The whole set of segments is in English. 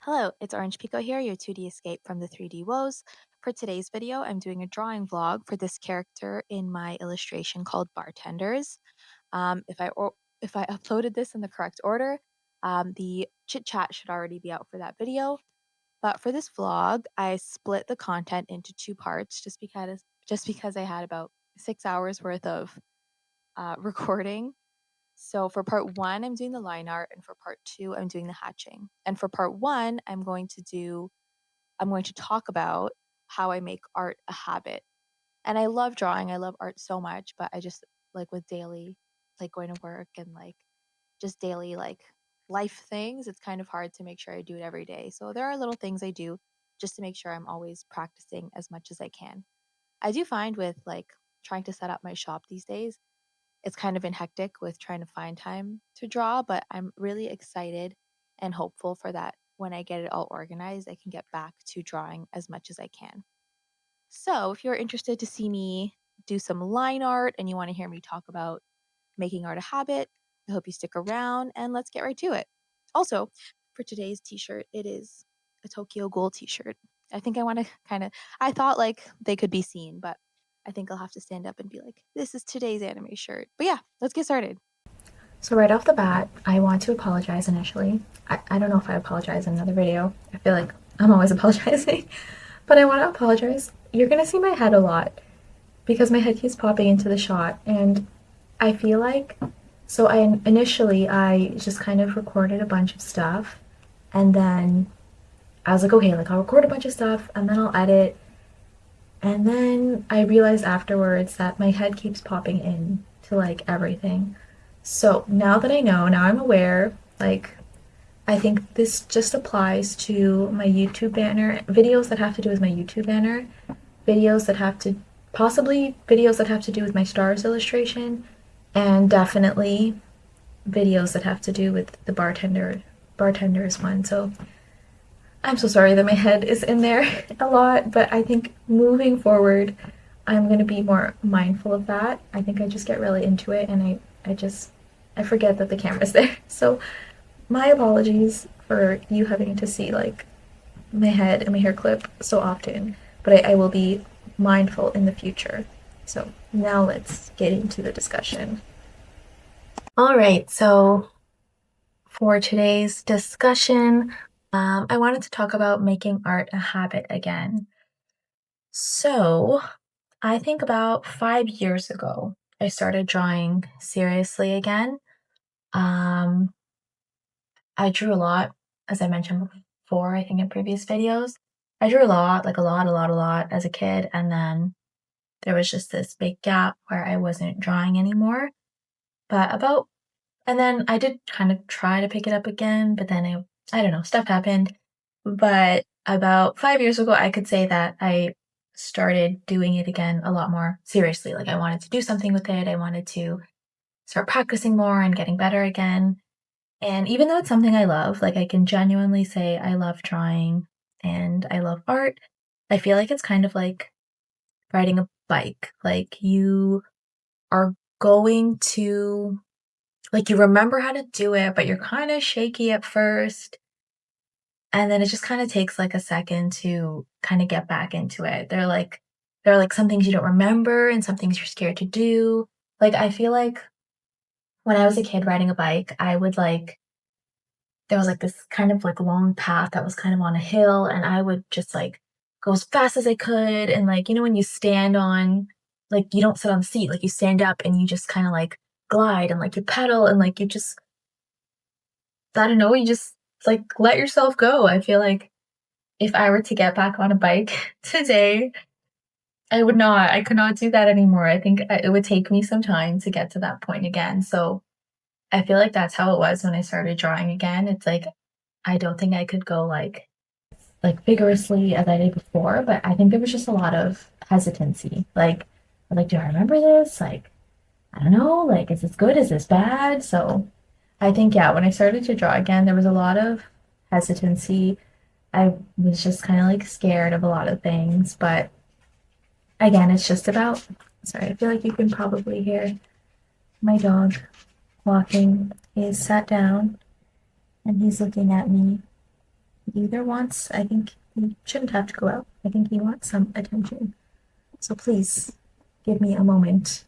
Hello, it's orenjpiko here, your 2D escape from the 3D woes. For today's video, I'm doing a drawing vlog for this character in my illustration called Bartenders. If I uploaded this in the correct order, the chit chat should already be out for that video. But for this vlog, I split the content into two parts just because I had about 6 hours worth of recording. So for part one, I'm doing the line art, and for part two, I'm doing the hatching. And for part one, I'm going to talk about how I make art a habit. And I love drawing. I love art so much, but I just like with daily, like going to work and like just daily like life things, it's kind of hard to make sure I do it every day. So there are little things I do just to make sure I'm always practicing as much as I can. I do find with like trying to set up my shop these days, it's kind of been hectic with trying to find time to draw, but I'm really excited and hopeful for that. When I get it all organized, I can get back to drawing as much as I can. So, if you're interested to see me do some line art and you want to hear me talk about making art a habit, I hope you stick around and let's get right to it. Also, for today's t shirt, it is a Tokyo Ghoul t shirt. I think I want to I thought like they could be seen, but I think I'll have to stand up and be like, this is today's anime shirt. But yeah, let's get started. So right off the bat, I want to apologize initially. I don't know if I apologize in another video. I feel like I'm always apologizing. But I want to apologize. You're going to see my head a lot because my head keeps popping into the shot. And I feel like, so I just kind of recorded a bunch of stuff. And then I was like, okay, like I'll record a bunch of stuff and then I'll edit. And then I realized afterwards that my head keeps popping in to like everything. So now that I know, now I'm aware, like, I think this just applies to my YouTube banner, videos that have to do with my YouTube banner, videos that have to, possibly videos that have to do with my stars illustration, and definitely videos that have to do with the bartenders one. So I'm so sorry that my head is in there a lot, but I think moving forward, I'm going to be more mindful of that. I think I just get really into it and I forget that the camera's there. So my apologies for you having to see like my head and my hair clip so often, but I will be mindful in the future. So now let's get into the discussion. All right, so for today's discussion, I wanted to talk about making art a habit again. So I think about 5 years ago, I started drawing seriously again. Um, I drew a lot, as I mentioned before, I think in previous videos. I drew a lot, like a lot as a kid, and then there was just this big gap where I wasn't drawing anymore. But about, and then I did kind of try to pick it up again, but then I don't know, stuff happened. But about 5 years ago, I could say that I started doing it again a lot more seriously. Like I wanted to do something with it. I wanted to start practicing more and getting better again. And even though it's something I love, like I can genuinely say I love drawing and I love art, I feel like it's kind of like riding a bike. Like you are going to, like, you remember how to do it, but you're kind of shaky at first. And then it just kind of takes like a second to kind of get back into it. There are like some things you don't remember and some things you're scared to do. Like, I feel like when I was a kid riding a bike, I would like, there was like this kind of like long path that was kind of on a hill, and I would just like go as fast as I could. And like, you know, when you stand on, like, you don't sit on the seat, like, you stand up and you just kind of like glide and like you pedal and like you just, I don't know, you just like let yourself go. I feel like if I were to get back on a bike today, I could not do that anymore. I think it would take me some time to get to that point again. So I feel like that's how it was when I started drawing again. It's like I don't think I could go like vigorously as I did before, but I think there was just a lot of hesitancy. Like, do I remember this? Like, I don't know, like, is this good? Is this bad? So I think, yeah, when I started to draw again, there was a lot of hesitancy. I was just kind of like scared of a lot of things, but again, it's just about, sorry, I feel like you can probably hear my dog walking. He's sat down and he's looking at me. either wants, I think he shouldn't have to go out. I think he wants some attention. So please give me a moment.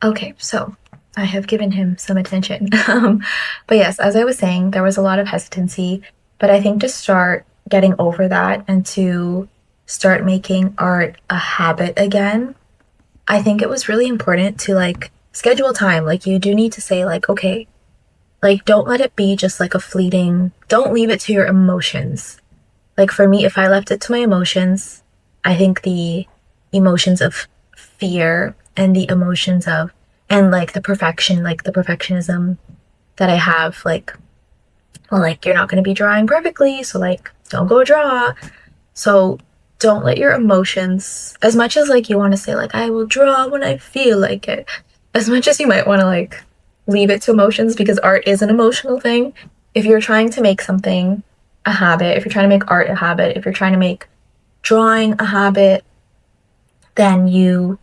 Okay, so I have given him some attention. But yes, as I was saying, there was a lot of hesitancy, but I think to start getting over that and to start making art a habit again, I think it was really important to like schedule time. Like you do need to say like, okay, like don't let it be just like a fleeting, don't leave it to your emotions. Like for me, if I left it to my emotions, I think the emotions of fear and the emotions of, and like the perfection, like the perfectionism that I have, like, well, like you're not going to be drawing perfectly, so like don't go draw. So don't let your emotions, as much as like you want to say like I will draw when I feel like it, as much as you might want to like leave it to emotions because art is an emotional thing. If you're trying to make something a habit, if you're trying to make art a habit, if you're trying to make drawing a habit, then you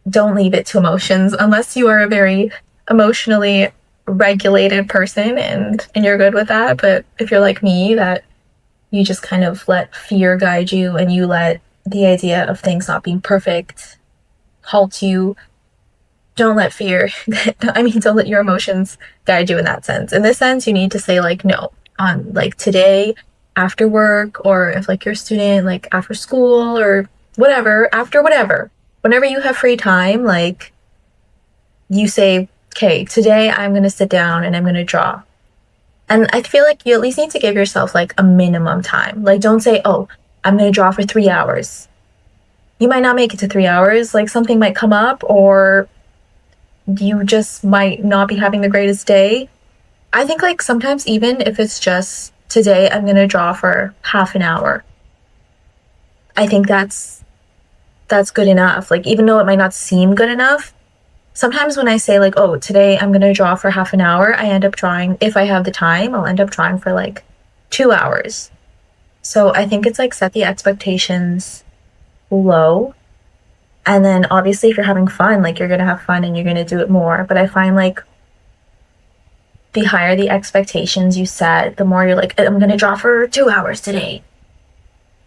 don't leave it to emotions unless you are a very emotionally regulated person and you're good with that. But if you're like me, that you just kind of let fear guide you and you let the idea of things not being perfect halt you, don't let fear, don't let your emotions guide you in that sense. In this sense, you need to say like no on like today after work, or if like you're a student, like after school or whatever, after whatever, whenever you have free time, like you say, okay, today I'm going to sit down and I'm going to draw. And I feel like you at least need to give yourself like a minimum time. Like don't say, oh, I'm going to draw for 3 hours. You might not make it to 3 hours. Like something might come up, or you just might not be having the greatest day. I think like sometimes even if it's just today I'm going to draw for half an hour. I think that's good enough. Like even though it might not seem good enough, sometimes when I say like, oh, today I'm going to draw for half an hour, I end up drawing, if I have the time, I'll end up drawing for like 2 hours. So I think it's like set the expectations low. And then obviously if you're having fun, like you're going to have fun and you're going to do it more. But I find like the higher the expectations you set, the more you're like, I'm going to draw for 2 hours today.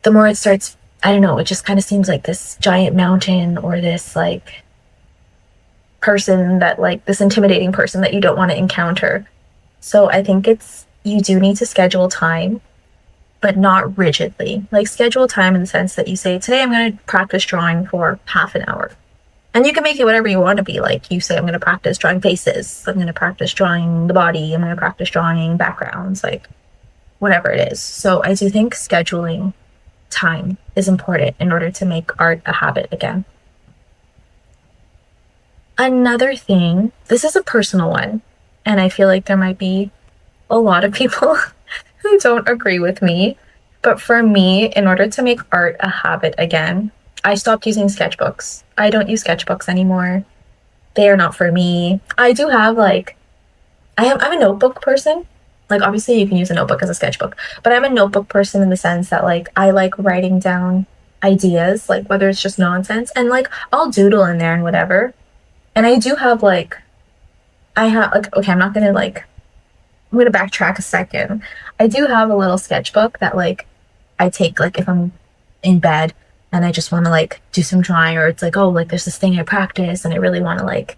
The more it starts, I don't know, it just kind of seems like this giant mountain or this like person that like this intimidating person that you don't want to encounter. So I think you do need to schedule time, but not rigidly. Like schedule time in the sense that you say, today I'm going to practice drawing for half an hour. And you can make it whatever you want to be. Like you say, I'm going to practice drawing faces. I'm going to practice drawing the body. I'm going to practice drawing backgrounds, like whatever it is. So I do think scheduling time is important in order to make art a habit again. Another thing, this is a personal one, and I feel like there might be a lot of people who don't agree with me. But for me, in order to make art a habit again, I stopped using sketchbooks. I don't use sketchbooks anymore. They are not for me. I do have like, I'm a notebook person. Like obviously you can use a notebook as a sketchbook, but I'm a notebook person in the sense that like I like writing down ideas, like whether it's just nonsense, and like I'll doodle in there and whatever. And I do have like, I have like, okay, I'm going to backtrack a second. I do have a little sketchbook that like I take like if I'm in bed and I just want to like do some drawing, or it's like, oh, like there's this thing I practice and I really want to like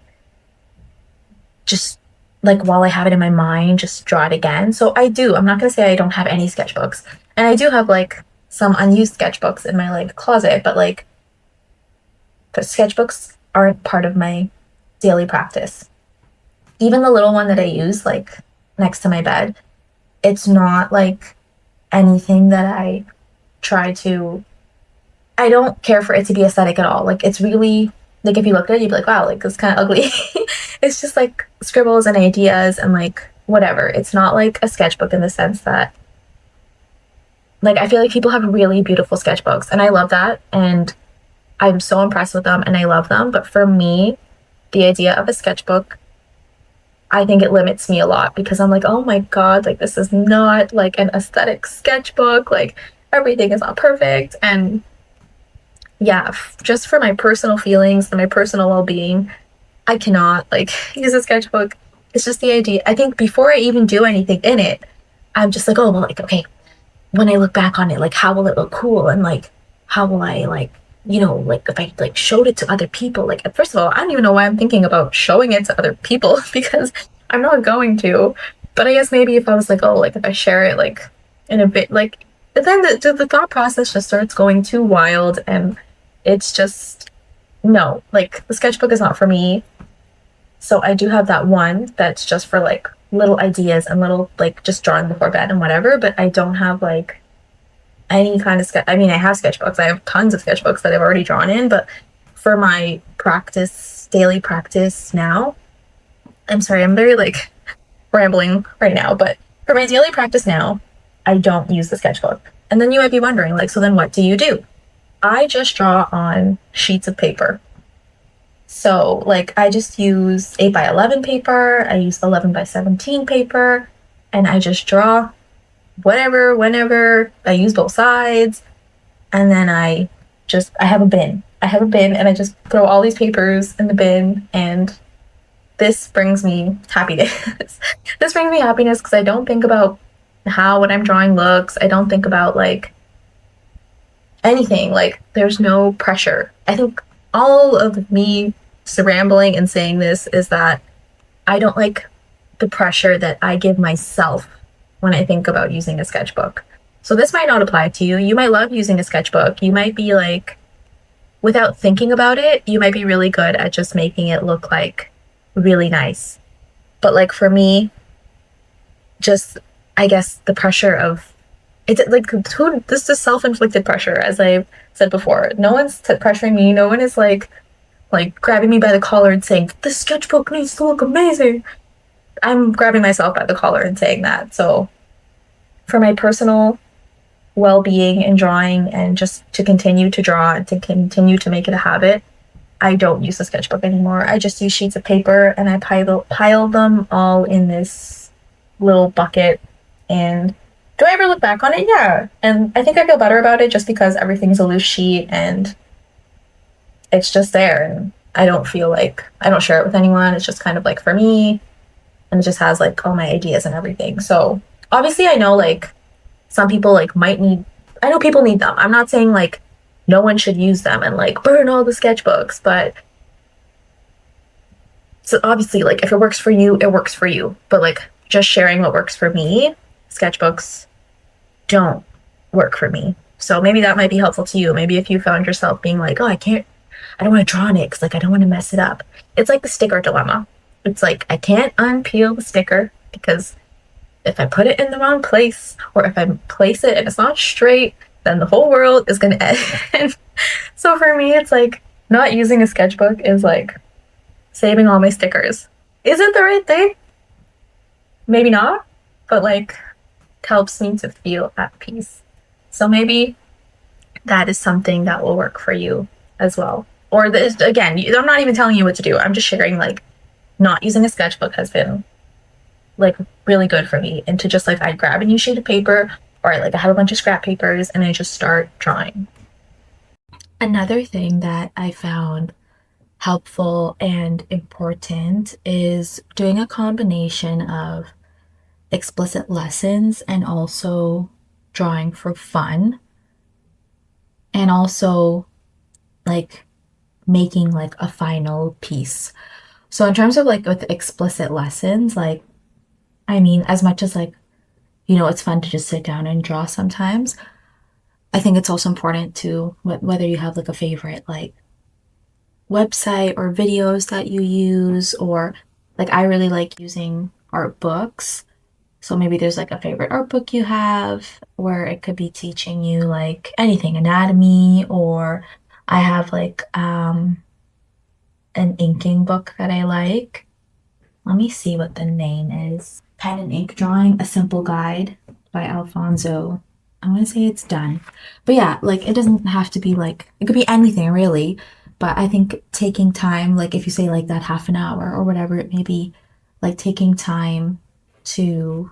just like while I have it in my mind, just draw it again. So I'm not going to say I don't have any sketchbooks. And I do have like some unused sketchbooks in my like closet, but like the sketchbooks aren't part of my daily practice. Even the little one that I use like next to my bed, it's not like anything that I try to, I don't care for it to be aesthetic at all. Like it's really, like if you look at it, you'd be like, wow, like it's kind of ugly. It's just like scribbles and ideas and like whatever. It's not like a sketchbook in the sense that, like I feel like people have really beautiful sketchbooks and I love that. And I'm so impressed with them and I love them. But for me, the idea of a sketchbook, I think it limits me a lot because I'm like, oh my God, like this is not like an aesthetic sketchbook. Like everything is not perfect. And yeah, just for my personal feelings and my personal well-being, I cannot like use a sketchbook. It's just the idea. I think before I even do anything in it, I'm just like, oh, well, like, okay, when I look back on it, like, how will it look cool? And like, how will I like, like if I like showed it to other people, like, first of all, I don't even know why I'm thinking about showing it to other people because I'm not going to. But I guess maybe if I was like, oh, like if I share it like in a bit, like, but then the thought process just starts going too wild and it's just, no, like the sketchbook is not for me. So I do have that one that's just for like little ideas and little like just drawing before bed and whatever, but I don't have like any kind of sketch. I mean, I have sketchbooks. I have tons of sketchbooks that I've already drawn in, but for my practice, daily practice now, I'm sorry, I'm very like rambling right now, but for my daily practice now, I don't use the sketchbook. And then you might be wondering, like, so then what do you do? I just draw on sheets of paper. So, like, I just use 8 by 11 paper, I use 11 by 17 paper, and I just draw whatever, whenever. I use both sides, and then I have a bin. I have a bin, and I just throw all these papers in the bin, and this brings me happiness. This brings me happiness because I don't think about how what I'm drawing looks. I don't think about like anything. Like there's no pressure. I think all of me rambling and saying this is that I don't like the pressure that I give myself when I think about using a sketchbook. So this might not apply to you. You might love using a sketchbook. You might be like, without thinking about it, you might be really good at just making it look like really nice. But like for me, just I guess the pressure of it's like this is self-inflicted pressure, as I've said before. No one's pressuring me. No one is like grabbing me by the collar and saying this sketchbook needs to look amazing. I'm grabbing myself by the collar and saying that. So for my personal well-being in drawing and just to continue to draw and to continue to make it a habit, I don't use the sketchbook anymore. I just use sheets of paper and I pile them all in this little bucket. And do I ever look back on it? Yeah. And I think I feel better about it just because everything's a loose sheet and it's just there. And I don't feel like I don't share it with anyone. It's just kind of like for me. And it just has like all my ideas and everything. So obviously I know like some people like might need, I know people need them. I'm not saying like no one should use them and like burn all the sketchbooks, but so obviously like if it works for you, it works for you. But like just sharing what works for me, sketchbooks don't work for me. So maybe that might be helpful to you. Maybe if you found yourself being like, oh, I don't want to draw on it because like I don't want to mess it up. It's like the sticker dilemma. It's like I can't unpeel the sticker because if I put it in the wrong place or if I place it and it's not straight, then the whole world is going to end. So for me, it's like not using a sketchbook is like saving all my stickers. Is it the right thing? Maybe not, but like it helps me to feel at peace. So maybe that is something that will work for you as well. Or this, again, I'm not even telling you what to do. I'm just sharing like not using a sketchbook has been like really good for me. And to just like I grab a new sheet of paper or like I have a bunch of scrap papers and I just start drawing. Another thing that I found helpful and important is doing a combination of explicit lessons and also drawing for fun and also like making like a final piece. So in terms of like with explicit lessons, like I mean, as much as like, it's fun to just sit down and draw sometimes, I think it's also important to whether you have like a favorite like website or videos that you use, or like I really like using art books. So maybe there's like a favorite art book you have where it could be teaching you like anything, anatomy, or I have like an inking book that I like. Let me see what the name is. Pen and Ink Drawing, A Simple Guide by Alfonso. I want to say it's done. But yeah, like it doesn't have to be like, it could be anything really. But I think taking time, like if you say like that half an hour or whatever it may be, like taking time to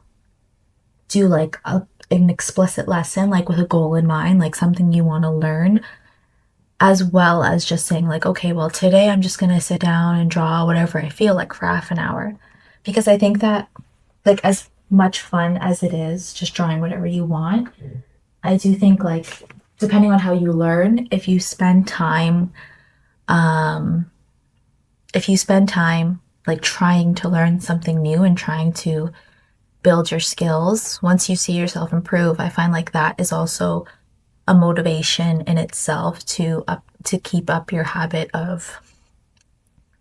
do like an explicit lesson, like with a goal in mind, like something you want to learn, as well as just saying like, okay, well, today I'm just going to sit down and draw whatever I feel like for half an hour. Because I think that like as much fun as it is just drawing whatever you want, I do think like depending on how you learn, um if you spend time like trying to learn something new and trying to build your skills, once you see yourself improve, I find like that is also a motivation in itself to keep up your habit of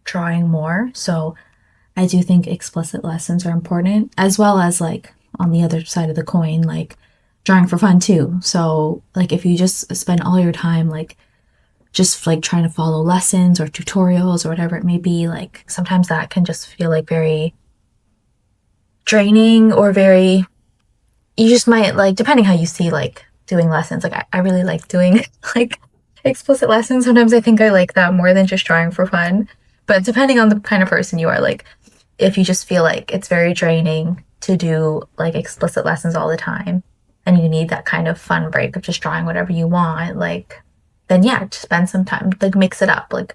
drawing more. So I do think explicit lessons are important, as well as like on the other side of the coin, like drawing for fun too. So like if you just spend all your time like just like trying to follow lessons or tutorials or whatever it may be, like sometimes that can just feel like very draining or very, you just might like, depending how you see like doing lessons, like I really like doing like explicit lessons. Sometimes I think I like that more than just drawing for fun. But depending on the kind of person you are, like if you just feel like it's very draining to do like explicit lessons all the time and you need that kind of fun break of just drawing whatever you want, like then yeah, just spend some time, like mix it up, like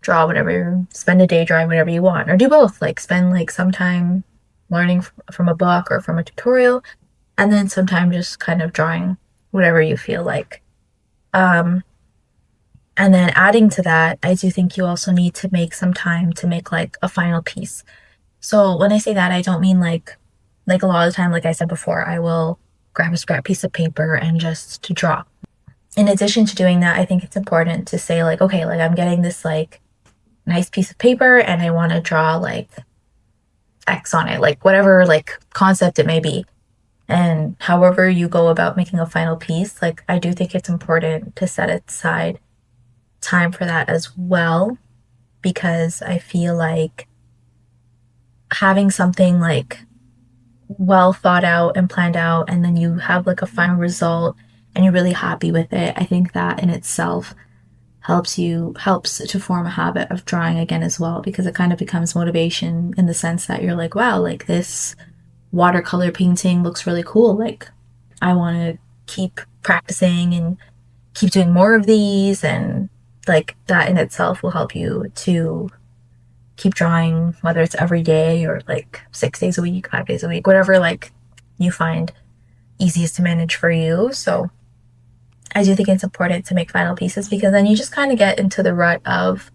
draw whatever, spend a day drawing whatever you want, or do both, like spend like some time learning from a book or from a tutorial, and then some time just kind of drawing whatever you feel like. Um, and then adding to that, I do think you also need to make some time to make like a final piece. So when I say that, I don't mean like a lot of the time, like I said before, I will grab a scrap piece of paper and just to draw. In addition to doing that, I think it's important to say like, okay, like I'm getting this like nice piece of paper and I want to draw like X on it, like whatever like concept it may be. And however you go about making a final piece, like I do think it's important to set aside time for that as well, because I feel like having something like well thought out and planned out, and then you have like a final result and you're really happy with it, I think that in itself helps to form a habit of drawing again as well, because it kind of becomes motivation in the sense that you're like, wow, like this watercolor painting looks really cool. Like I want to keep practicing and keep doing more of these, and like that in itself will help you to keep drawing, whether it's every day or like 6 days a week, 5 days a week, whatever like you find easiest to manage for you. So I do think it's important to make final pieces, because then you just kind of get into the rut of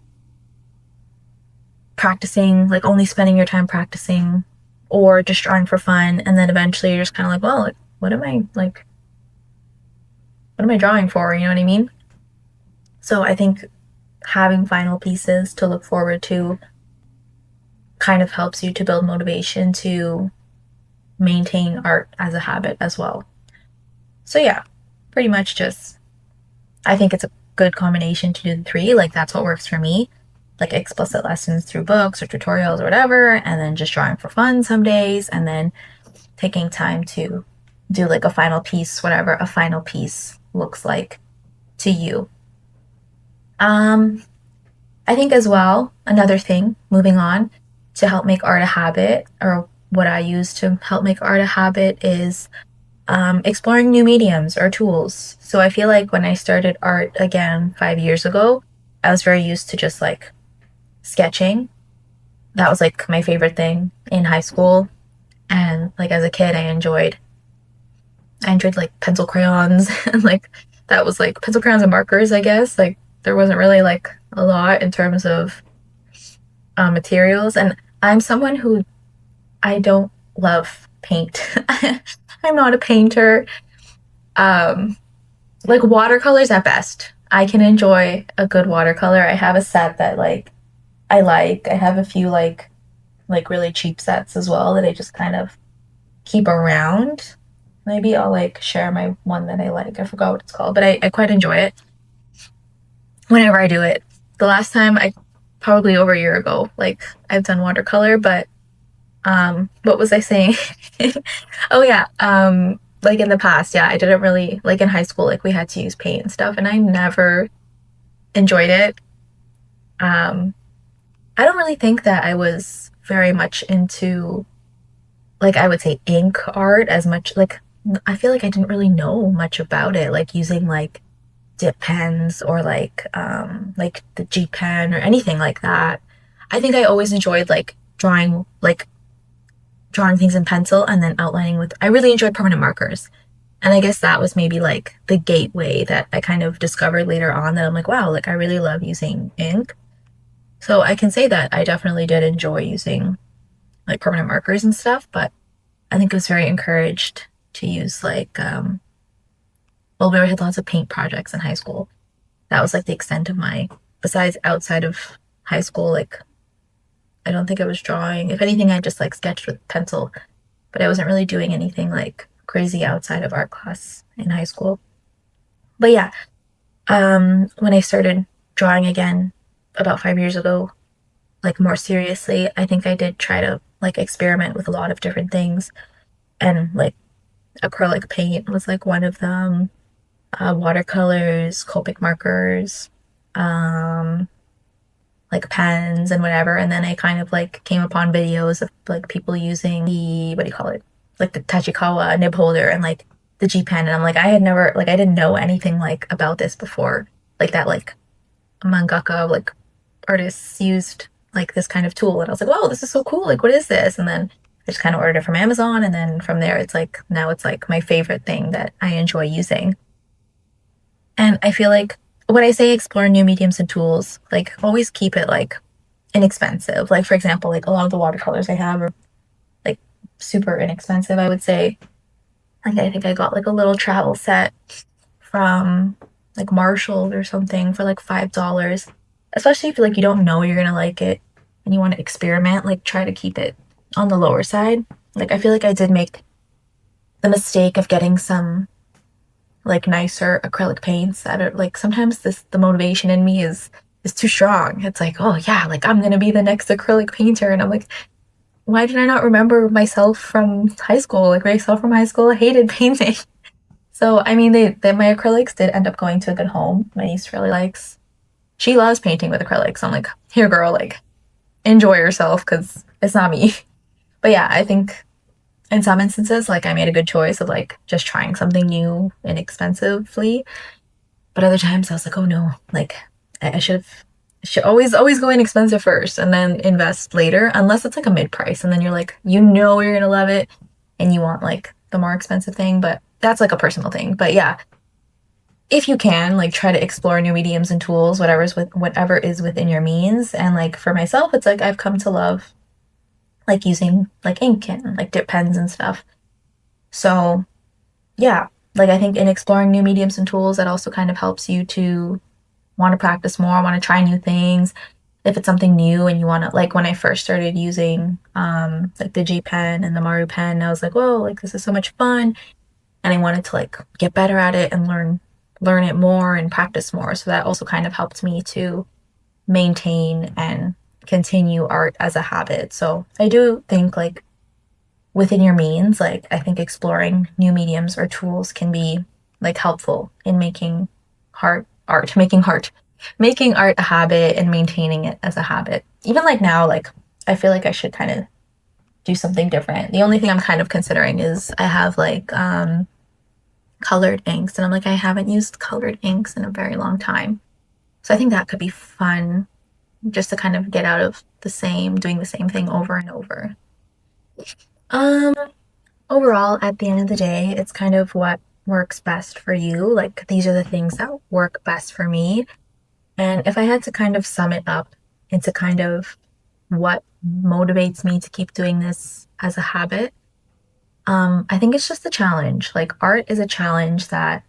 practicing, like only spending your time practicing or just drawing for fun. And then eventually you're just kind of like, well, like, what am I drawing for? You know what I mean? So I think having final pieces to look forward to kind of helps you to build motivation to maintain art as a habit as well. So yeah, pretty much just, I think it's a good combination to do the three. Like that's what works for me. Like explicit lessons through books or tutorials or whatever, and then just drawing for fun some days, and then taking time to do like a final piece, whatever a final piece looks like to you. Um, I think as well, another thing, moving on, to help make art a habit, or what I use to help make art a habit, is exploring new mediums or tools. So I feel like when I started art again 5 years ago, I was very used to just like sketching. That was like my favorite thing in high school. And like as a kid, I enjoyed like pencil crayons and like that was like pencil crayons and markers, I guess. Like there wasn't really like a lot in terms of materials. And I'm someone who, I don't love paint. I'm not a painter. Um, like watercolors at best. I can enjoy a good watercolor. I have a set that like I like. I have a few like really cheap sets as well that I just kind of keep around. Maybe I'll like share my one that I like. I forgot what it's called, but I quite enjoy it whenever I do it. The last time I probably over a year ago, like I've done watercolor, but what was I saying? Oh yeah, like in the past, yeah, I didn't really like in high school, like we had to use paint and stuff, and I never enjoyed it. Um, I don't really think that I was very much into like I would say ink art as much like I feel like I didn't really know much about it, like using like dip pens or like the G pen or anything like that. I think I always enjoyed like drawing things in pencil and then outlining with, I really enjoyed permanent markers. And I guess that was maybe like the gateway that I kind of discovered later on that I'm like, wow, like I really love using ink. So I can say that I definitely did enjoy using like permanent markers and stuff, but I think I was very encouraged to use like, well, we had lots of paint projects in high school. That was like the extent of my, besides outside of high school, like I don't think I was drawing. If anything, I just like sketched with pencil, but I wasn't really doing anything like crazy outside of art class in high school. But yeah, when I started drawing again about 5 years ago, like more seriously, I think I did try to like experiment with a lot of different things. And like acrylic paint was like one of them, watercolors, Copic markers, um, like pens and whatever. And then I kind of like came upon videos of like people using the, what do you call it? Like the Tachikawa nib holder and like the G pen. And I'm like, I had never, like, I didn't know anything like about this before. Like that, like mangaka, like artists used like this kind of tool. And I was like, wow, this is so cool. Like, what is this? And then I just kind of ordered it from Amazon. And then from there, it's like, now it's like my favorite thing that I enjoy using. And I feel like when I say explore new mediums and tools, like always keep it like inexpensive. Like for example, like a lot of the watercolors I have are like super inexpensive, I would say. Like I think I got like a little travel set from like Marshall or something for like $5. Especially if like you don't know you're gonna like it and you want to experiment, like try to keep it on the lower side. Like I feel like I did make the mistake of getting some like nicer acrylic paints. I don't like sometimes this the motivation in me is too strong. It's like, oh yeah, like I'm gonna be the next acrylic painter. And I'm like, why did I not remember myself from high school? Like myself from high school, I hated painting. So I mean they my acrylics did end up going to a good home. My niece really likes she loves painting with acrylics. I'm like, here girl, like enjoy yourself because it's not me. But yeah, I think in some instances, like I made a good choice of like just trying something new inexpensively. But other times I was like, oh no, like I should always go inexpensive first and then invest later, unless it's like a mid price. And then you're like, you know, you're gonna love it and you want like the more expensive thing. But that's like a personal thing. But yeah, if you can, like try to explore new mediums and tools, whatever is within your means. And like for myself, it's like I've come to love like using like ink and like dip pens and stuff. So yeah, like I think in exploring new mediums and tools, that also kind of helps you to want to practice more, want to try new things. If it's something new and you want to, like when I first started using like the G pen and the Maru pen, I was like, whoa, like this is so much fun. And I wanted to like get better at it and learn it more and practice more. So that also kind of helped me to maintain and continue art as a habit. So I do think like within your means, like I think exploring new mediums or tools can be like helpful in making art a habit and maintaining it as a habit. Even like now, like I feel like I should kind of do something different. The only thing I'm kind of considering is I have like colored inks and I'm like I haven't used colored inks in a very long time. So I think that could be fun just to kind of get out of doing the same thing over and over. Um, Overall, at the end of the day, it's kind of what works best for you. Like these are the things that work best for me. And if I had to kind of sum it up into kind of what motivates me to keep doing this as a habit, I think it's just a challenge. Like art is a challenge that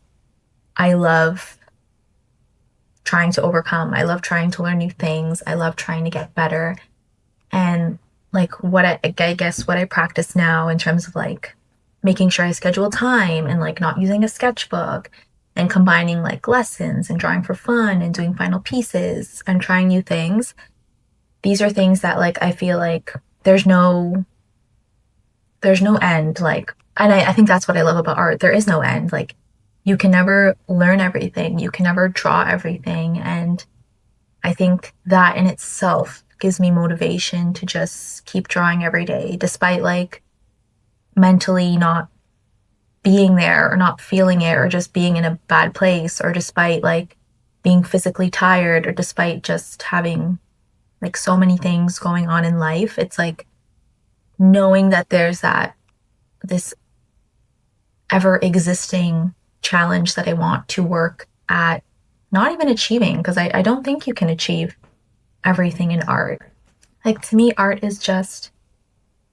I love trying to overcome. I love trying to learn new things. I love trying to get better. And like I guess what I practice now in terms of like making sure I schedule time and like not using a sketchbook and combining like lessons and drawing for fun and doing final pieces and trying new things. These are things that like I feel like there's no end. Like and I think that's what I love about art. There is no end. Like you can never learn everything. You can never draw everything. And I think that in itself gives me motivation to just keep drawing every day, despite like mentally not being there or not feeling it or just being in a bad place or despite like being physically tired or despite just having like so many things going on in life. It's like knowing that there's this ever existing challenge that I want to work at not even achieving, because I don't think you can achieve everything in art. Like, to me, art is just,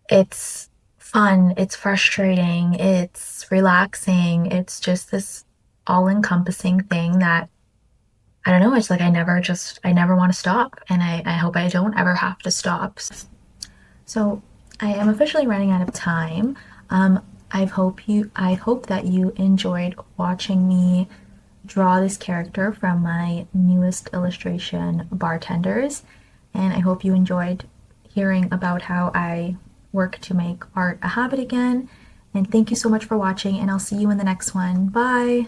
it's fun, it's frustrating, it's relaxing, it's just this all encompassing thing that I don't know, it's like I never want to stop. And I hope I don't ever have to stop. So I am officially running out of time. I hope that you enjoyed watching me draw this character from my newest illustration, Bartenders. And I hope you enjoyed hearing about how I work to make art a habit again. And thank you so much for watching, and I'll see you in the next one. Bye!